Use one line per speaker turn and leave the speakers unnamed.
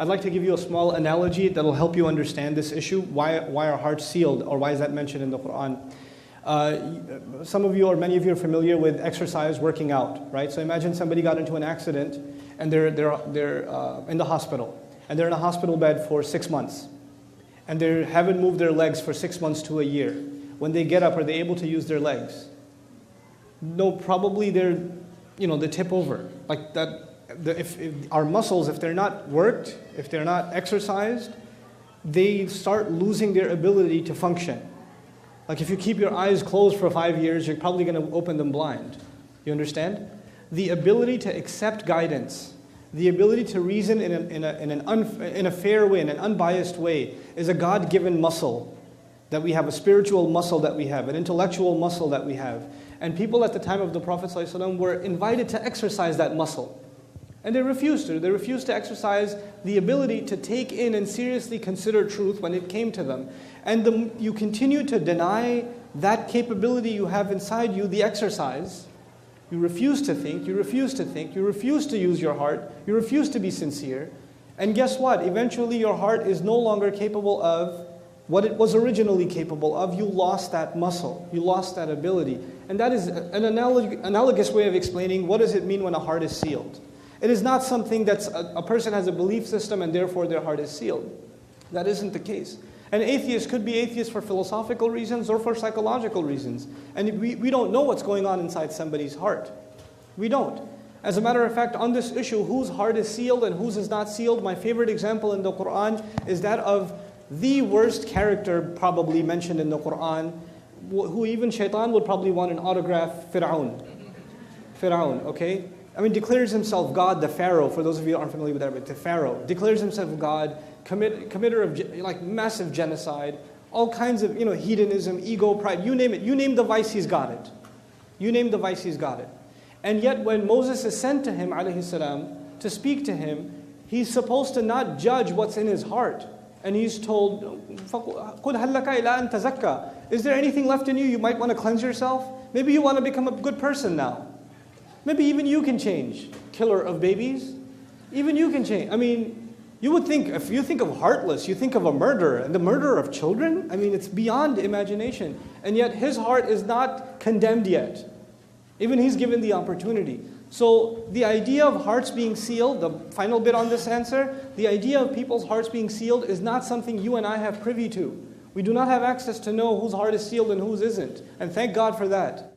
I'd like to give you a small analogy that will help you understand this issue. Why are hearts sealed, or why is that mentioned in the Quran? Some of you or many of you are familiar with exercise, working out, right? So imagine somebody got into an accident and they're in the hospital, and they're in a hospital bed for 6 months, and they haven't moved their legs for 6 months to a year. When they get up, are they able to use their legs? No, probably they tip over. Like that. If our muscles, if they're not worked, if they're not exercised, they start losing their ability to function. Like if you keep your eyes closed for 5 years, you're probably going to open them blind. You understand? The ability to accept guidance, the ability to reason in a fair way, in an unbiased way, is a God-given muscle that we have, a spiritual muscle that we have, an intellectual muscle that we have. And people at the time of the Prophet ﷺ were invited to exercise that muscle. And they refused to. They refused to exercise the ability to take in and seriously consider truth when it came to them. And you continue to deny that capability you have inside you, the exercise. You refuse to think, you refuse to think, you refuse to use your heart, you refuse to be sincere. And guess what? Eventually your heart is no longer capable of what it was originally capable of. You lost that muscle, you lost that ability. And that is an analogous way of explaining what does it mean when a heart is sealed. It is not something that's a person has a belief system and therefore their heart is sealed. That isn't the case. An atheist could be atheist for philosophical reasons or for psychological reasons. And we don't know what's going on inside somebody's heart. We don't. As a matter of fact, on this issue, whose heart is sealed and whose is not sealed, my favorite example in the Quran is that of the worst character probably mentioned in the Quran, who even shaitan would probably want an autograph, Fir'aun. Fir'aun, okay? I mean, declares himself God, the Pharaoh. For those of you who aren't familiar with Arabic, the Pharaoh declares himself God, committer of massive genocide, all kinds of hedonism, ego, pride. You name it. You name the vice, he's got it. You name the vice, he's got it. And yet, when Moses is sent to him, alayhi salam, to speak to him, he's supposed to not judge what's in his heart, and he's told, "قُلْ هَلْ لَكَ إِلَىٰ أَن تَزَكَّى." Is there anything left in you? You might want to cleanse yourself. Maybe you want to become a good person now. Maybe even you can change. Killer of babies. Even you can change. I mean, you would think, if you think of heartless, you think of a murderer, and the murderer of children? I mean, it's beyond imagination. And yet his heart is not condemned yet. Even he's given the opportunity. So the idea of hearts being sealed, the final bit on this answer, the idea of people's hearts being sealed is not something you and I have privy to. We do not have access to know whose heart is sealed and whose isn't. And thank God for that.